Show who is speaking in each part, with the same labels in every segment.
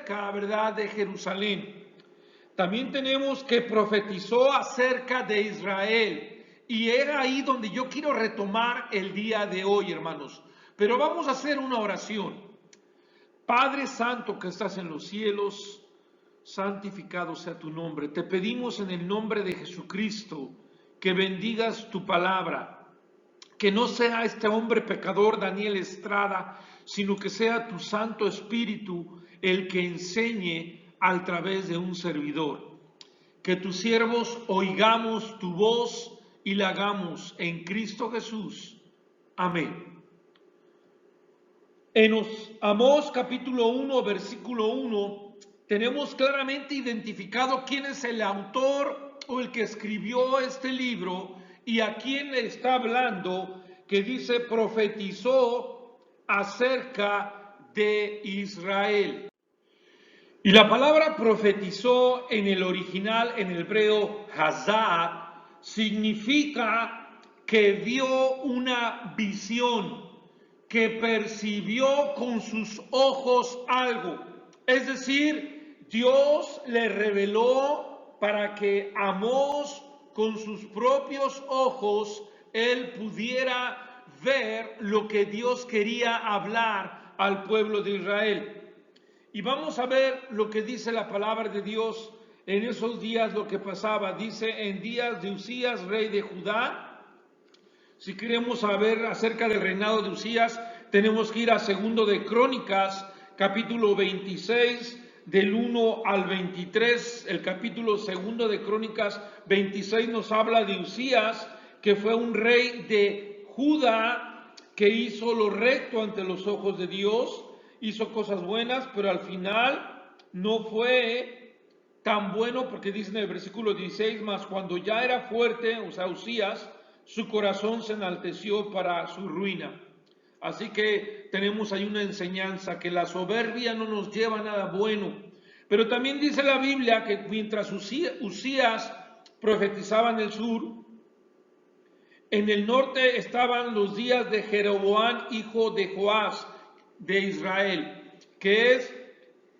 Speaker 1: acerca, ¿verdad?, de Jerusalén. También tenemos que profetizó acerca de Israel. Y era ahí donde yo quiero retomar el día de hoy, hermanos. Pero vamos a hacer una oración. Padre Santo que estás en los cielos, santificado sea tu nombre. Te pedimos en el nombre de Jesucristo que bendigas tu palabra, que no sea este hombre pecador Daniel Estrada, sino que sea tu Santo Espíritu el que enseñe a través de un servidor. Que tus siervos oigamos tu voz y la hagamos en Cristo Jesús. Amén. En Amós capítulo 1, versículo 1, tenemos claramente identificado quién es el autor o el que escribió este libro y a quién le está hablando, que dice profetizó acerca de Israel. Y la palabra profetizó en el original, en el hebreo, hazá, significa que vio una visión, que percibió con sus ojos algo. Es decir, Dios le reveló para que Amós con sus propios ojos él pudiera ver lo que Dios quería hablar al pueblo de Israel. Y vamos a ver lo que dice la palabra de Dios en esos días, lo que pasaba. Dice, en días de Usías, rey de Judá. Si queremos saber acerca del reinado de Usías, tenemos que ir a 2 de Crónicas, capítulo 26, del 1 al 23. El capítulo 2 de Crónicas 26 nos habla de Usías, que fue un rey de Judá, que hizo lo recto ante los ojos de Dios, hizo cosas buenas, pero al final no fue tan bueno, porque dice en el versículo 16, más cuando ya era fuerte, o sea, Usías, su corazón se enalteció para su ruina. Así que tenemos ahí una enseñanza, que la soberbia no nos lleva a nada bueno. Pero también dice la Biblia que mientras Usías profetizaba en el sur, en el norte estaban los días de Jeroboam, hijo de Joás, de Israel, que es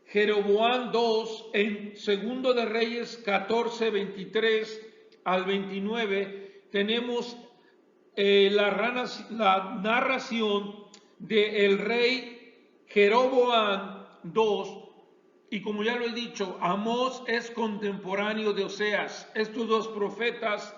Speaker 1: Jeroboam 2, en 2 de Reyes 14, 23 al 29, tenemos la narración del rey Jeroboam 2, y como ya lo he dicho, Amós es contemporáneo de Oseas. Estos dos profetas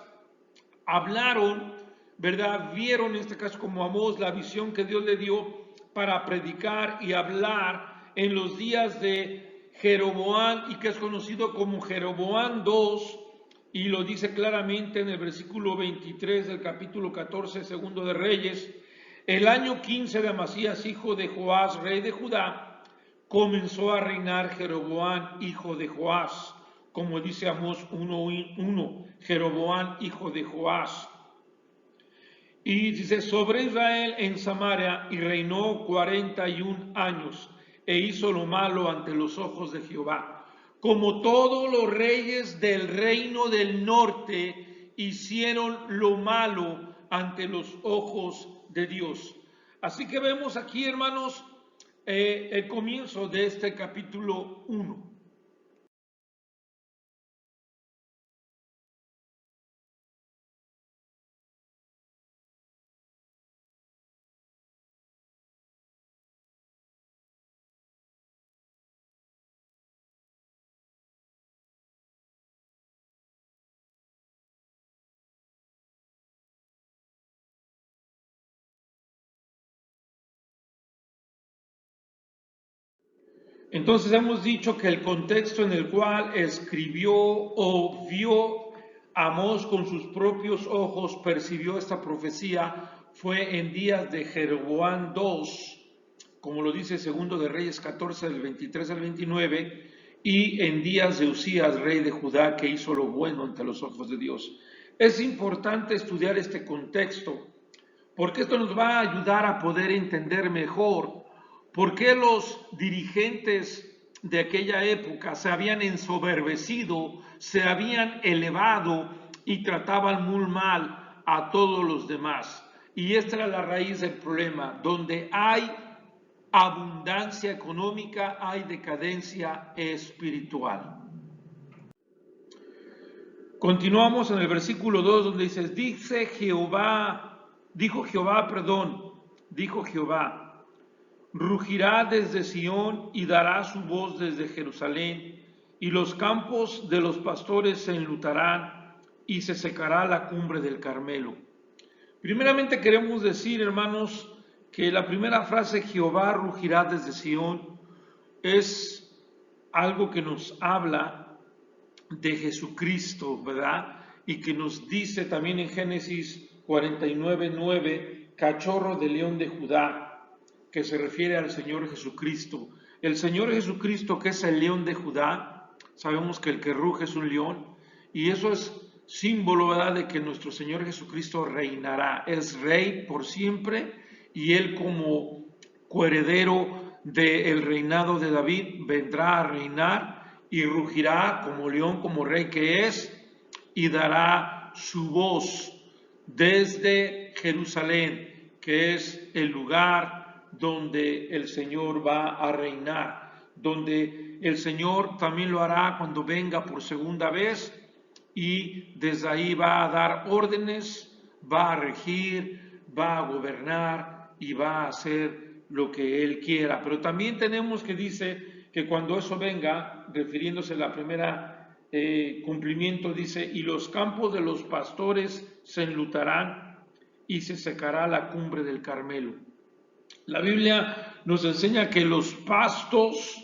Speaker 1: hablaron, ¿verdad? Vieron en este caso como Amós la visión que Dios le dio para predicar y hablar en los días de Jeroboam, y que es conocido como Jeroboam 2, y lo dice claramente en el versículo 23 del capítulo 14, 2 de Reyes. El año 15 de Amasías, hijo de Joás, rey de Judá, comenzó a reinar Jeroboam, hijo de Joás, como dice Amós 1:1, Jeroboam, hijo de Joás. Y dice, sobre Israel en Samaria, y reinó 41 años, e hizo lo malo ante los ojos de Jehová, como todos los reyes del reino del norte hicieron lo malo ante los ojos de Dios. Así que vemos aquí, hermanos, el comienzo de este capítulo 1. Entonces hemos dicho que el contexto en el cual escribió o vio Amós con sus propios ojos, percibió esta profecía, fue en días de Jeroboam 2, como lo dice 2 de Reyes 14, del 23 al 29, y en días de Usías, rey de Judá, que hizo lo bueno ante los ojos de Dios. Es importante estudiar este contexto, porque esto nos va a ayudar a poder entender mejor por qué los dirigentes de aquella época se habían ensoberbecido, se habían elevado y trataban muy mal a todos los demás. Y esta era la raíz del problema. Donde hay abundancia económica, hay decadencia espiritual. Continuamos en el versículo 2 donde dice, dijo Jehová, rugirá desde Sión y dará su voz desde Jerusalén, y los campos de los pastores se enlutarán y se secará la cumbre del Carmelo. Primeramente queremos decir, hermanos, que la primera frase, Jehová rugirá desde Sión, es algo que nos habla de Jesucristo, ¿verdad? Y que nos dice también en Génesis 49:9, cachorro de león de Judá, que se refiere al Señor Jesucristo. El Señor Jesucristo, que es el león de Judá, sabemos que el que ruge es un león, y eso es símbolo, ¿verdad?, de que nuestro Señor Jesucristo reinará, es rey por siempre, y Él como coheredero del reinado de David vendrá a reinar y rugirá como león, como rey que es, y dará su voz desde Jerusalén, que es el lugar donde el Señor va a reinar, donde el Señor también lo hará cuando venga por segunda vez, y desde ahí va a dar órdenes, va a regir, va a gobernar y va a hacer lo que Él quiera. Pero también tenemos que dice que cuando eso venga, refiriéndose a la primera cumplimiento, dice, y los campos de los pastores se enlutarán y se secará la cumbre del Carmelo. La Biblia nos enseña que los pastos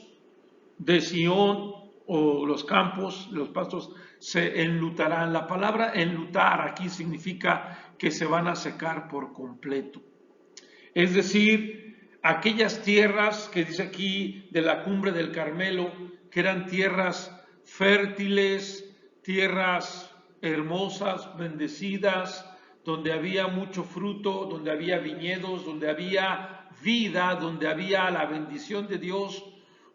Speaker 1: de Sión o los campos, los pastos se enlutarán. La palabra enlutar aquí significa que se van a secar por completo. Es decir, aquellas tierras que dice aquí de la cumbre del Carmelo, que eran tierras fértiles, tierras hermosas, bendecidas, donde había mucho fruto, donde había viñedos, donde había vida, donde había la bendición de Dios.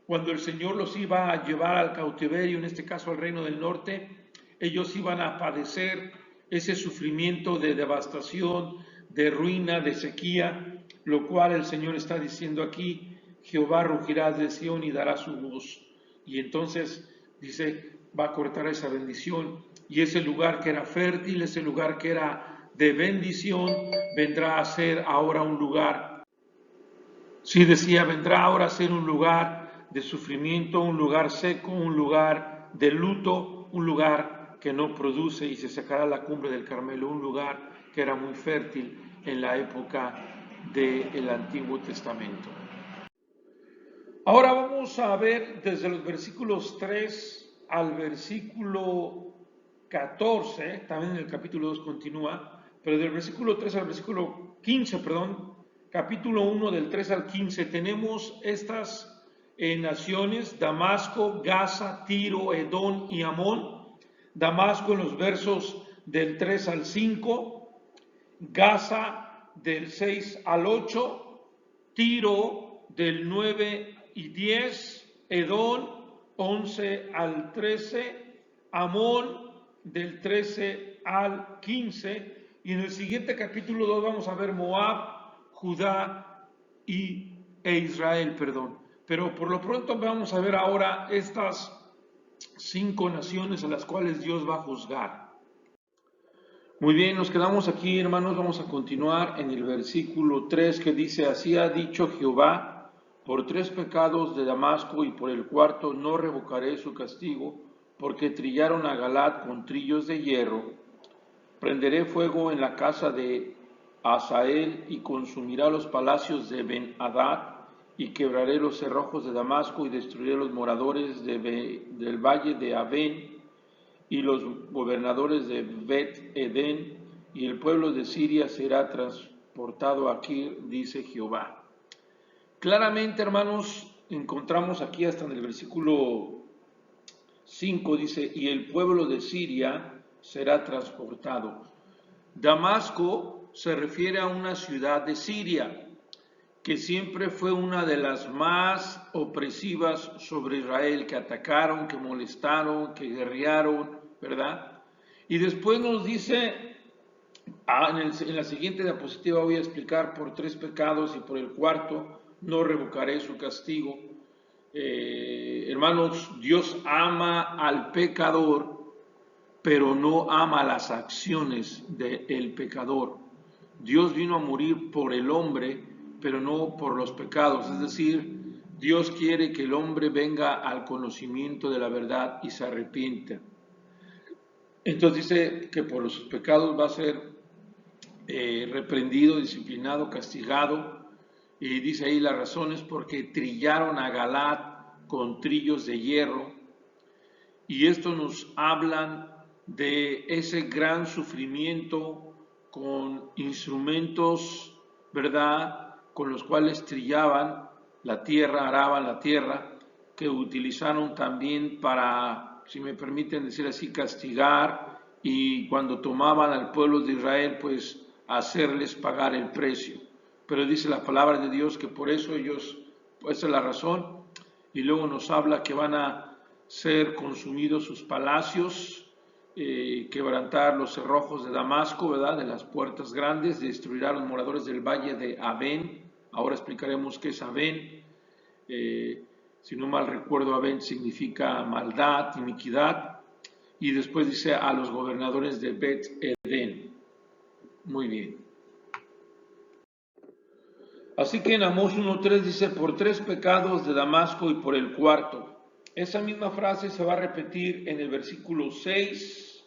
Speaker 1: Cuando el Señor los iba a llevar al cautiverio, en este caso al reino del norte, ellos iban a padecer ese sufrimiento de devastación, de ruina, de sequía, lo cual el Señor está diciendo aquí, Jehová rugirá de Sión y dará su voz. Y entonces dice, va a cortar esa bendición, y ese lugar que era fértil, ese lugar que era de bendición, vendrá a ser ahora un lugar, sí decía, vendrá ahora a ser un lugar de sufrimiento, un lugar seco, un lugar de luto, un lugar que no produce, y se sacará la cumbre del Carmelo, un lugar que era muy fértil en la época del Antiguo Testamento. Ahora vamos a ver desde los versículos 3 al versículo 14, también en el capítulo 2 continúa, pero del versículo 3 al versículo 15, capítulo 1 del 3 al 15, tenemos estas naciones, Damasco, Gaza, Tiro, Edom y Amón. Damasco en los versos del 3 al 5, Gaza del 6 al 8, Tiro del 9 y 10, Edom 11 al 13, Amón del 13 al 15, y en el siguiente capítulo 2 vamos a ver Moab, Judá e Israel, Pero por lo pronto vamos a ver ahora estas 5 naciones a las cuales Dios va a juzgar. Muy bien, nos quedamos aquí, hermanos. Vamos a continuar en el versículo 3 que dice, así ha dicho Jehová, por 3 pecados de Damasco y por el cuarto no revocaré su castigo, porque trillaron a Galat con trillos de hierro. Prenderé fuego en la casa de Hazael y consumirá los palacios de Ben-Hadad, y quebraré los cerrojos de Damasco y destruiré los moradores del valle de Avén y los gobernadores de Bet-Edén, y el pueblo de Siria será transportado aquí, dice Jehová. Claramente, hermanos, encontramos aquí hasta en el versículo 5, dice, y el pueblo de Siria será transportado. Damasco se refiere a una ciudad de Siria, que siempre fue una de las más opresivas sobre Israel, que atacaron, que molestaron, que guerrearon, ¿verdad? Y después nos dice, en la siguiente diapositiva voy a explicar por 3 pecados y por el cuarto no revocaré su castigo. Hermanos, Dios ama al pecador, pero no ama las acciones del pecador. Dios vino a morir por el hombre, pero no por los pecados. Es decir, Dios quiere que el hombre venga al conocimiento de la verdad y se arrepienta. Entonces dice que por los pecados va a ser reprendido, disciplinado, castigado. Y dice ahí la razón es porque trillaron a Galaad con trillos de hierro. Y esto nos hablan de ese gran sufrimiento con instrumentos, ¿verdad?, con los cuales trillaban la tierra, araban la tierra, que utilizaron también para, si me permiten decir así, castigar, y cuando tomaban al pueblo de Israel, pues hacerles pagar el precio. Pero dice la palabra de Dios que por eso ellos, pues esa es la razón, y luego nos habla que van a ser consumidos sus palacios, quebrantar los cerrojos de Damasco, ¿verdad?, de las puertas grandes, destruirá a los moradores del valle de Avén. Ahora explicaremos qué es Avén. Si no mal recuerdo, Avén significa maldad, iniquidad. Y después dice a los gobernadores de Bet Edén. Muy bien. Así que en Amós 1:3 dice, por 3 pecados de Damasco y por el cuarto. Esa misma frase se va a repetir en el versículo 6,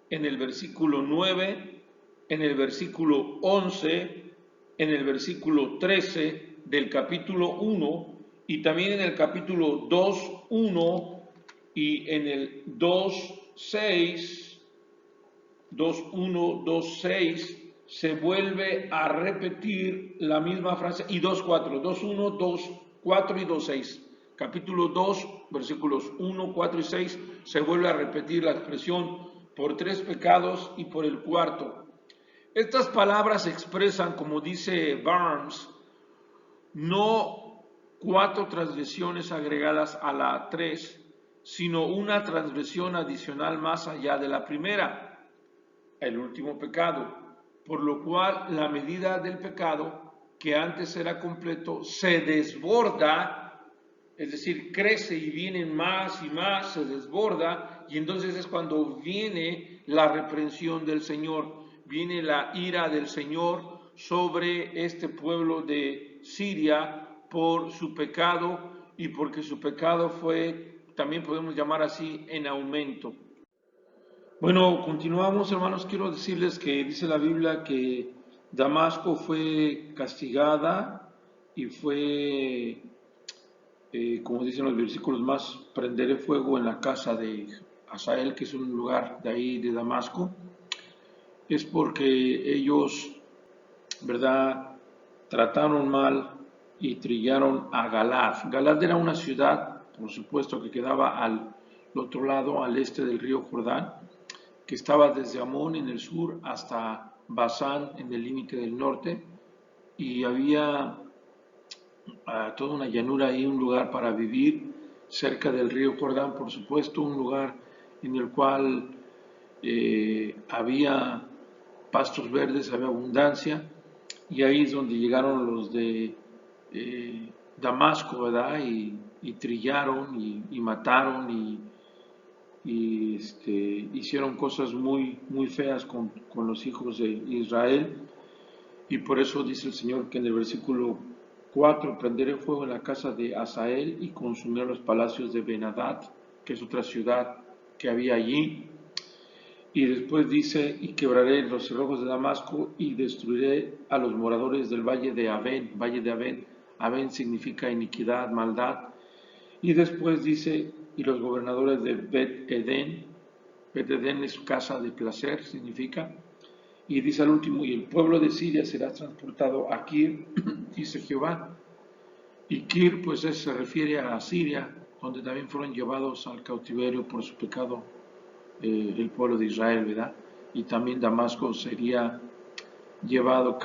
Speaker 1: en el versículo 9, en el versículo 11, en el versículo 13 del capítulo 1 y también en el capítulo 2:1 y en el 2:6, 2:1, 2:6 se vuelve a repetir la misma frase y 2:4, 2:1, 2:4 y 2:6. Capítulo 2, versículos 1, 4 y 6 se vuelve a repetir la expresión por 3 pecados y por el cuarto. Estas palabras expresan, como dice Barnes, no 4 transgresiones agregadas a la 3, sino una transgresión adicional más allá de la primera, el último pecado, por lo cual la medida del pecado, que antes era completo, se desborda, es decir, crece y vienen más y más, se desborda, y entonces es cuando viene la reprensión del Señor, viene la ira del Señor sobre este pueblo de Siria por su pecado y porque su pecado fue, también podemos llamar así, en aumento. Bueno, continuamos, hermanos. Quiero decirles que dice la Biblia que Damasco fue castigada y fue, como dicen los versículos más, prenderé fuego en la casa de Hazael, que es un lugar de ahí de Damasco. Es porque ellos, ¿verdad?, trataron mal y trillaron a Galaad. Galaad era una ciudad, por supuesto, que quedaba al otro lado, al este del río Jordán, que estaba desde Amón en el sur hasta Basán en el límite del norte, y había toda una llanura ahí, un lugar para vivir cerca del río Jordán, por supuesto, un lugar en el cual había pastos verdes, había abundancia, y ahí es donde llegaron los de Damasco, ¿verdad? Y trillaron y mataron y hicieron cosas muy, muy feas con los hijos de Israel. Y por eso dice el Señor que en el versículo 4, prenderé fuego en la casa de Hazael y consumiré los palacios de Ben-Hadad, que es otra ciudad que había allí. Y después dice, y quebraré los cerrojos de Damasco y destruiré a los moradores del valle de Avén. Valle de Avén, Avén significa iniquidad, maldad. Y después dice, y los gobernadores de Bet Edén. Bet Edén es casa de placer, significa. Y dice al último, y el pueblo de Siria será transportado a Kir, dice Jehová. Y Kir, pues se refiere a Siria, donde también fueron llevados al cautiverio por su pecado el pueblo de Israel, ¿verdad? Y también Damasco sería llevado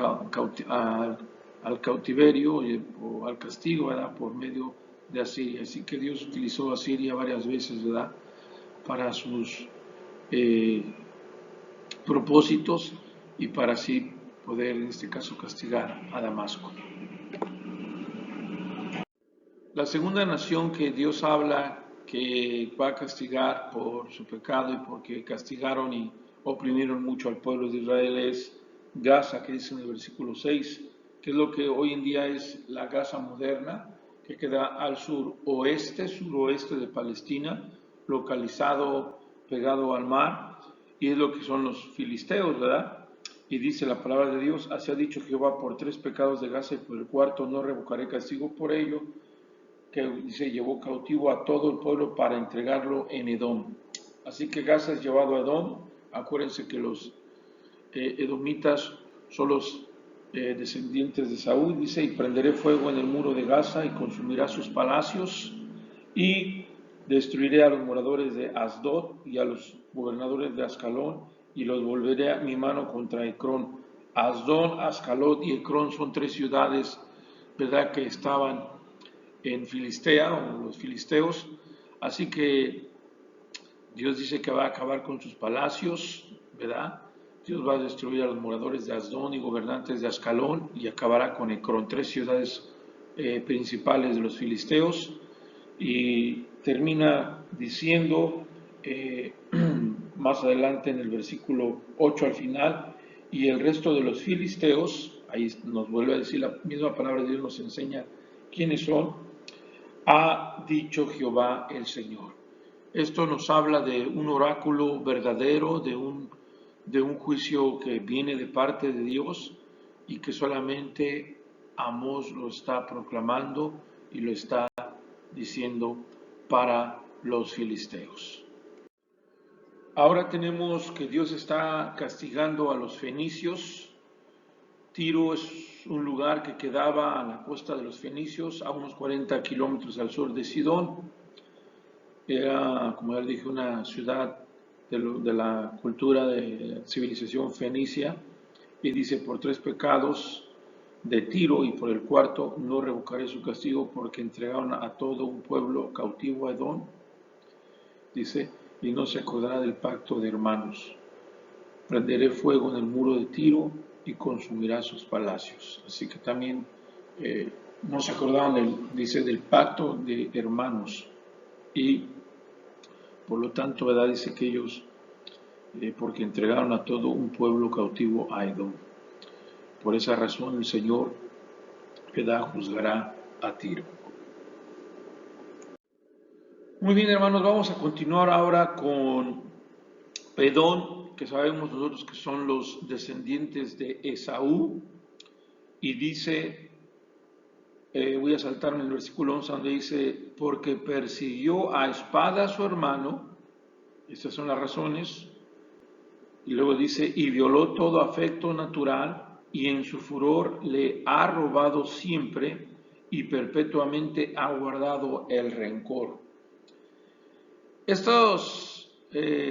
Speaker 1: al cautiverio o al castigo, ¿verdad?, por medio de Asiria. Así que Dios utilizó a Siria varias veces, ¿verdad?, para sus propósitos y para así poder, en este caso, castigar a Damasco. La segunda nación que Dios habla que va a castigar por su pecado y porque castigaron y oprimieron mucho al pueblo de Israel es Gaza, que dice en el versículo 6, que es lo que hoy en día es la Gaza moderna, que queda al suroeste de Palestina, localizado pegado al mar, y es lo que son los filisteos, ¿verdad? Y dice la palabra de Dios, así ha dicho Jehová, por 3 pecados de Gaza y por el cuarto no revocaré castigo por ello, que dice llevó cautivo a todo el pueblo para entregarlo en Edom. Así que Gaza es llevado a Edom. Acuérdense que los edomitas son los descendientes de Saúl. Dice, y prenderé fuego en el muro de Gaza y consumirá sus palacios y destruiré a los moradores de Asdod y a los gobernadores de Ascalón y los volveré a mi mano contra Ecrón. Asdod, Ascalón y Ecrón son 3 ciudades, ¿verdad?, que estaban en Filistea o los filisteos. Así que Dios dice que va a acabar con sus palacios, ¿verdad? Dios va a destruir a los moradores de Asdón y gobernantes de Ascalón y acabará con Ecrón, 3 ciudades principales de los filisteos. Y termina diciendo más adelante en el versículo 8 al final, y el resto de los filisteos, ahí nos vuelve a decir la misma palabra de Dios, nos enseña quiénes son, ha dicho Jehová el Señor. Esto nos habla de un oráculo verdadero, de un juicio que viene de parte de Dios y que solamente Amós lo está proclamando y lo está diciendo para los filisteos. Ahora tenemos que Dios está castigando a los fenicios. Tiro es un lugar que quedaba a la costa de los fenicios, a unos 40 kilómetros al sur de Sidón. Era, como ya dije, una ciudad de la cultura de civilización fenicia, y dice, por 3 pecados de Tiro y por el cuarto no revocaré su castigo, porque entregaron a todo un pueblo cautivo a Edom, dice, y no se acordará del pacto de hermanos. Prenderé fuego en el muro de Tiro y consumirá sus palacios. Así que también no se acordaban, dice, del pacto de hermanos. Y por lo tanto, ¿verdad?, dice que ellos, porque entregaron a todo un pueblo cautivo a Edom. Por esa razón el Señor, ¿verdad?, juzgará a Tiro. Muy bien, hermanos, vamos a continuar ahora con Edom, que sabemos nosotros que son los descendientes de Esaú, y dice, voy a saltar en el versículo 11 donde dice, porque persiguió a espada a su hermano, estas son las razones, y luego dice, y violó todo afecto natural, y en su furor le ha robado siempre, y perpetuamente ha guardado el rencor. Estas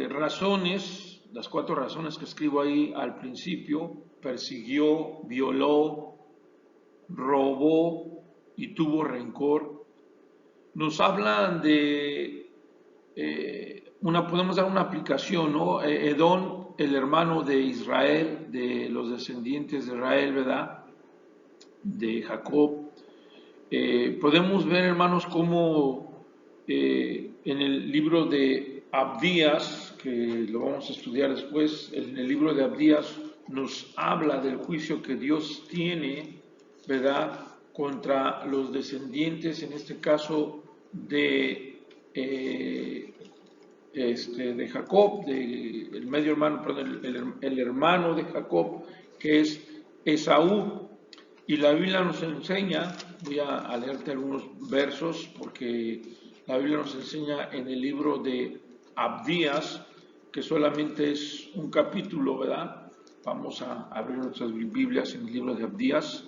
Speaker 1: razones, las 4 razones que escribo ahí al principio, persiguió, violó, robó y tuvo rencor, nos hablan de podemos dar una aplicación, ¿no? Edom, el hermano de Israel, de los descendientes de Israel, ¿verdad?, de Jacob. Podemos ver, hermanos, cómo en el libro de Abdías, que lo vamos a estudiar después, en el libro de Abdías nos habla del juicio que Dios tiene, ¿verdad?, contra los descendientes, en este caso de Jacob, el medio hermano, perdón, el hermano de Jacob, que es Esaú. Y la Biblia nos enseña, voy a leerte algunos versos, porque la Biblia nos enseña en el libro de Abdías, que solamente es un capítulo, ¿verdad? Vamos a abrir nuestras Biblias en el libro de Abdías.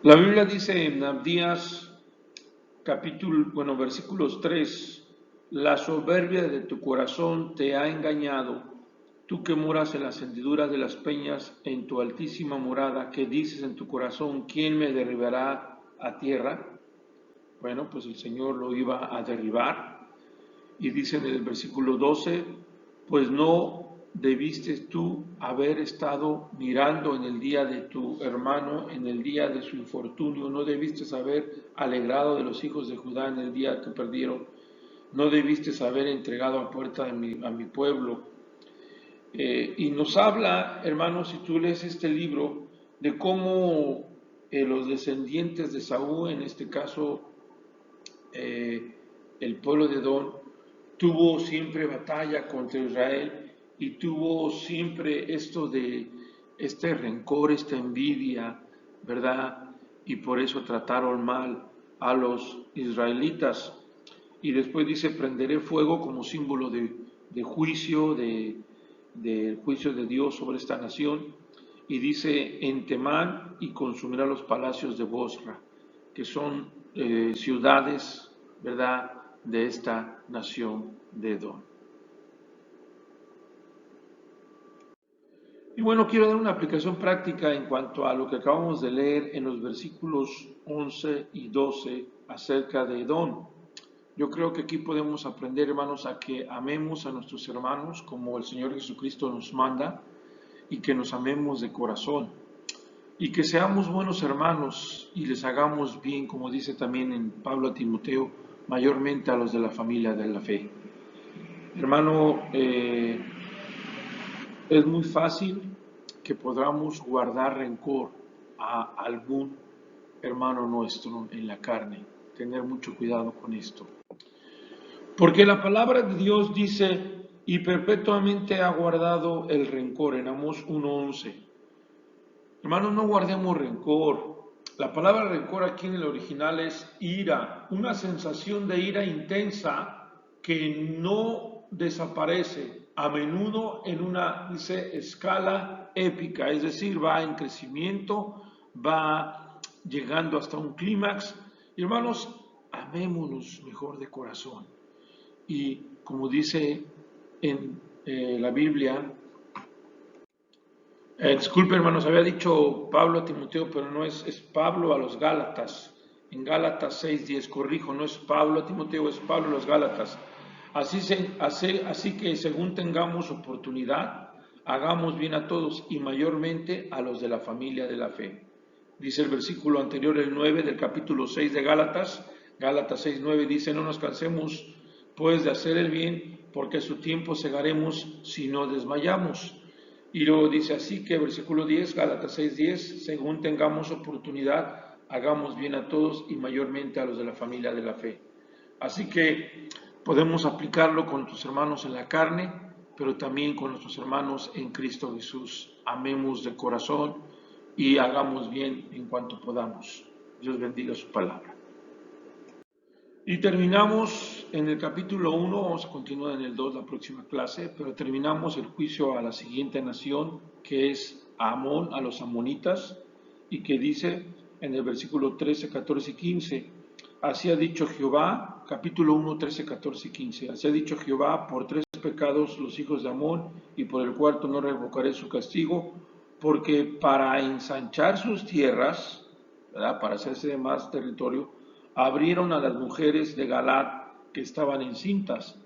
Speaker 1: La Biblia dice en Abdías, versículos 3, la soberbia de tu corazón te ha engañado, tú que moras en las hendiduras de las peñas, en tu altísima morada, que dices en tu corazón, ¿quién me derribará a tierra? Bueno, pues el Señor lo iba a derribar, y dice en el versículo 12, pues no debiste tú haber estado mirando en el día de tu hermano, en el día de su infortunio, no debiste haber alegrado de los hijos de Judá en el día que perdieron, no debiste haber entregado a puerta a mi pueblo. Y nos habla, hermanos, si tú lees este libro, de cómo los descendientes de Saúl, en este caso el pueblo de Edom, tuvo siempre batalla contra Israel y tuvo siempre esto de este rencor, esta envidia, ¿verdad? Y por eso trataron mal a los israelitas. Y después dice, prenderé fuego como símbolo de juicio, del juicio de Dios sobre esta nación. Y dice, en Temán, y consumirá los palacios de Bosra, que son ciudades, ¿verdad?, de esta nación de Edom. Y bueno, quiero dar una aplicación práctica en cuanto a lo que acabamos de leer en los versículos 11 y 12 acerca de Edom. Yo creo que aquí podemos aprender, hermanos, a que amemos a nuestros hermanos como el Señor Jesucristo nos manda y que nos amemos de corazón y que seamos buenos hermanos y les hagamos bien, como dice también en Pablo a Timoteo, mayormente a los de la familia de la fe. Hermano, es muy fácil que podamos guardar rencor a algún hermano nuestro en la carne. Tener mucho cuidado con esto. Porque la palabra de Dios dice, y perpetuamente ha guardado el rencor, en Amós 1:11. Hermanos, no guardemos rencor. La palabra rencor aquí en el original es ira, una sensación de ira intensa que no desaparece, a menudo en una, dice, escala épica, es decir, va en crecimiento, va llegando hasta un clímax. Hermanos, amémonos mejor de corazón. Y como dice en la Biblia, disculpe hermanos, había dicho Pablo a Timoteo, pero no es Pablo a los Gálatas. En Gálatas 6:10, corrijo, no es Pablo a Timoteo, es Pablo a los Gálatas. Así que según tengamos oportunidad, hagamos bien a todos y mayormente a los de la familia de la fe. Dice el versículo anterior, el 9 del capítulo 6 de Gálatas, Gálatas 6:9 dice, no nos cansemos pues de hacer el bien, porque a su tiempo segaremos si no desmayamos. Y luego dice así que versículo 10, Gálatas 6:10, según tengamos oportunidad, hagamos bien a todos y mayormente a los de la familia de la fe. Así que podemos aplicarlo con nuestros hermanos en la carne, pero también con nuestros hermanos en Cristo Jesús. Amemos de corazón y hagamos bien en cuanto podamos. Dios bendiga su palabra. Y terminamos en el capítulo 1, vamos a continuar en el 2 la próxima clase, pero terminamos el juicio a la siguiente nación, que es Amón, a los amonitas, y que dice en el versículo 13, 14 y 15, así ha dicho Jehová, capítulo 1, 13, 14 y 15, así ha dicho Jehová, por 3 pecados los hijos de Amón, y por el cuarto no revocaré su castigo, porque para ensanchar sus tierras, ¿verdad?, para hacerse de más territorio, abrieron a las mujeres de Galaad que estaban encintas.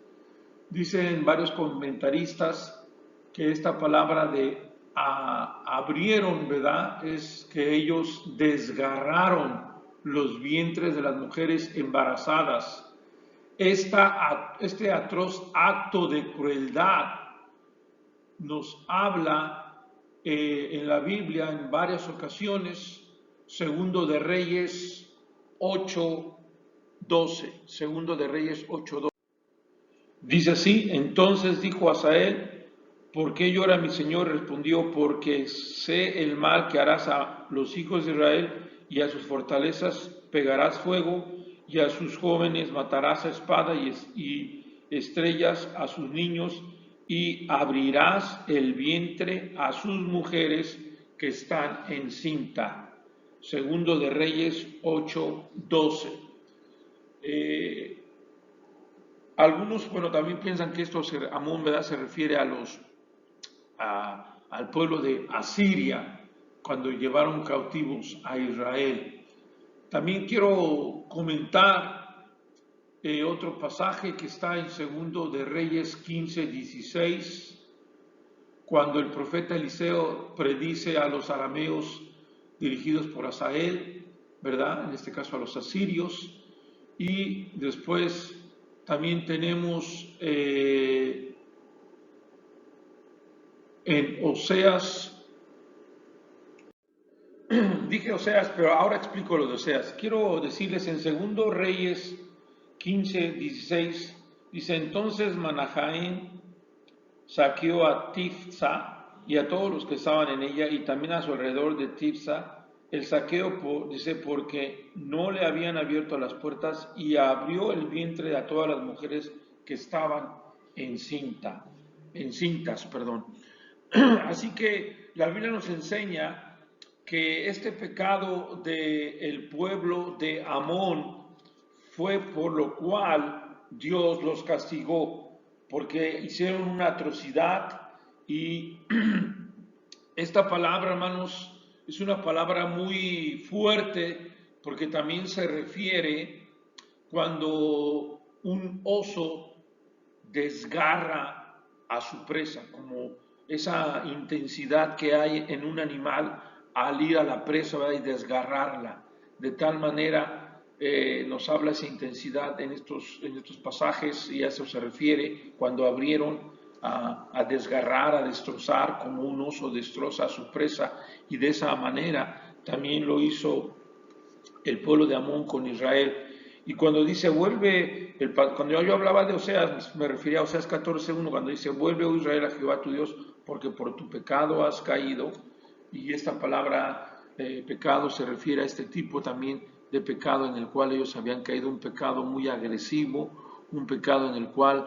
Speaker 1: Dicen varios comentaristas que esta palabra de abrieron, ¿verdad?, es que ellos desgarraron los vientres de las mujeres embarazadas. Este atroz acto de crueldad nos habla en la Biblia en varias ocasiones. Segundo de Reyes 8:12, Segundo de Reyes 8:12. Dice así, entonces dijo Asael, ¿por qué llora mi señor? Respondió, porque sé el mal que harás a los hijos de Israel y a sus fortalezas pegarás fuego y a sus jóvenes matarás a espada y estrellas a sus niños y abrirás el vientre a sus mujeres que están encinta. Segundo de Reyes 8:12. Algunos, bueno, también piensan que esto, Amón, ¿verdad?, se refiere al pueblo de Asiria cuando llevaron cautivos a Israel. También quiero comentar otro pasaje que está en Segundo de Reyes 15:16. cuando el profeta Eliseo predice a los arameos dirigidos por Hazael, ¿verdad? En este caso a los asirios. Y después también tenemos en Oseas, dije Oseas, pero ahora explico lo de Oseas. Quiero decirles en 2 Reyes 15:16, dice: entonces Manahaim saqueó a Tifsa y a todos los que estaban en ella, y también a su alrededor de Tifsa. El saqueo, dice, porque no le habían abierto las puertas, y abrió el vientre a todas las mujeres que estaban encintas, perdón. Así que la Biblia nos enseña que este pecado del pueblo de Amón fue por lo cual Dios los castigó, porque hicieron una atrocidad. Y esta palabra, hermanos, es una palabra muy fuerte, porque también se refiere cuando un oso desgarra a su presa, como esa intensidad que hay en un animal al ir a la presa, ¿verdad? Y desgarrarla. De tal manera nos habla esa intensidad en estos pasajes, y a eso se refiere cuando abrieron a desgarrar, a destrozar, como un oso destroza a su presa. Y de esa manera también lo hizo el pueblo de Amón con Israel. Y cuando dice vuelve, cuando yo hablaba de Oseas, me refería a Oseas 14:1, cuando dice vuelve, oh Israel, a Jehová tu Dios, porque por tu pecado has caído. Y esta palabra pecado se refiere a este tipo también de pecado en el cual ellos habían caído, un pecado muy agresivo, un pecado en el cual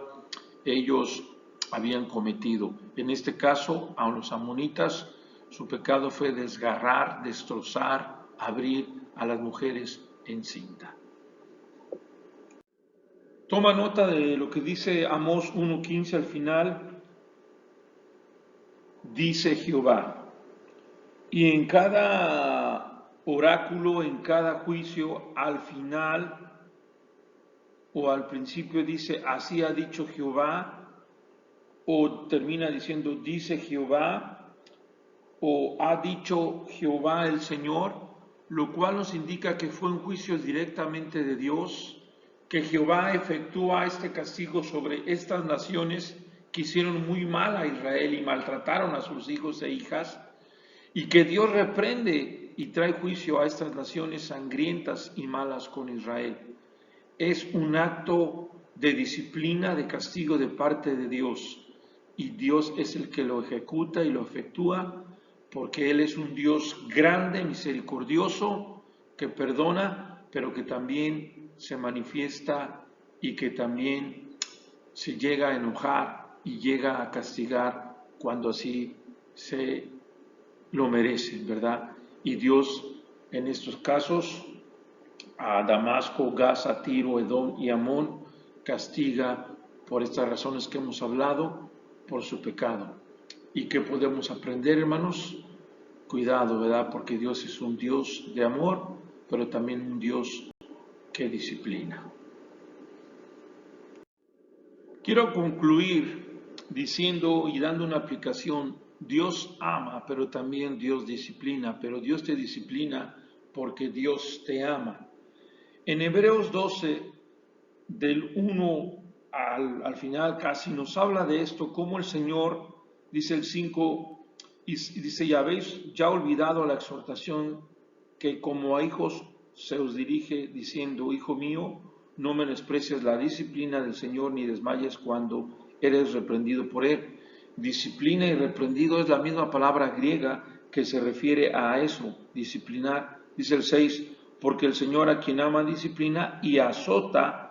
Speaker 1: ellos habían cometido. En este caso, a los amonitas, su pecado fue desgarrar, destrozar, abrir a las mujeres encinta. Toma nota de lo que dice Amós 1:15 al final. Dice Jehová: y en cada oráculo, en cada juicio, al final o al principio dice así ha dicho Jehová, o termina diciendo dice Jehová, o ha dicho Jehová el Señor, lo cual nos indica que fue un juicio directamente de Dios, que Jehová efectúa este castigo sobre estas naciones que hicieron muy mal a Israel y maltrataron a sus hijos e hijas, y que Dios reprende y trae juicio a estas naciones sangrientas y malas con Israel. Es un acto de disciplina, de castigo de parte de Dios, y Dios es el que lo ejecuta y lo efectúa, porque Él es un Dios grande, misericordioso, que perdona, pero que también se manifiesta y que también se llega a enojar y llega a castigar cuando así se lo merecen, ¿verdad? Y Dios en estos casos a Damasco, Gaza, Tiro, Edom y Amón castiga por estas razones que hemos hablado, por su pecado. ¿Y qué podemos aprender, hermanos? Cuidado, ¿verdad? Porque Dios es un Dios de amor, pero también un Dios que disciplina. Quiero concluir diciendo y dando una aplicación. Dios ama, pero también Dios disciplina, pero Dios te disciplina porque Dios te ama. En Hebreos 12, del 1 al final casi, nos habla de esto, como el Señor, dice el 5, y dice, ya habéis ya olvidado la exhortación que como a hijos se os dirige, diciendo, hijo mío, no menosprecies la disciplina del Señor, ni desmayes cuando eres reprendido por Él. Disciplina y reprendido es la misma palabra griega que se refiere a eso, disciplinar. Dice el 6, porque el Señor a quien ama disciplina y azota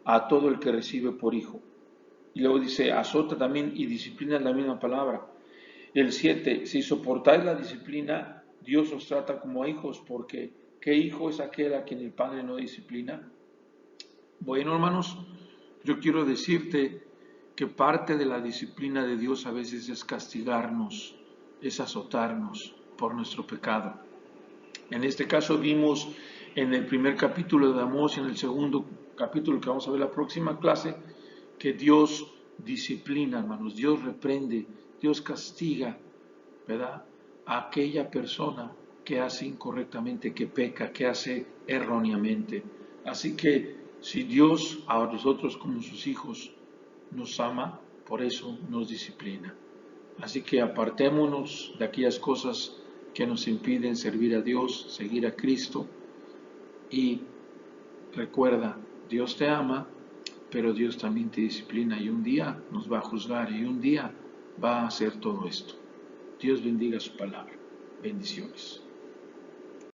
Speaker 1: a todo el que recibe por hijo. Y luego dice, azota también y disciplina es la misma palabra. El 7, si soportáis la disciplina, Dios os trata como a hijos, porque ¿qué hijo es aquel a quien el Padre no disciplina? Bueno, hermanos, yo quiero decirte que parte de la disciplina de Dios a veces es castigarnos, es azotarnos por nuestro pecado. En este caso vimos en el primer capítulo de Amós y en el segundo capítulo que vamos a ver la próxima clase, que Dios disciplina, hermanos, Dios reprende, Dios castiga, ¿verdad?, a aquella persona que hace incorrectamente, que peca, que hace erróneamente. Así que si Dios a nosotros como sus hijos nos ama, por eso nos disciplina. Así que apartémonos de aquellas cosas que nos impiden servir a Dios, seguir a Cristo, y recuerda, Dios te ama, pero Dios también te disciplina y un día nos va a juzgar y un día va a hacer todo esto. Dios bendiga su palabra. Bendiciones.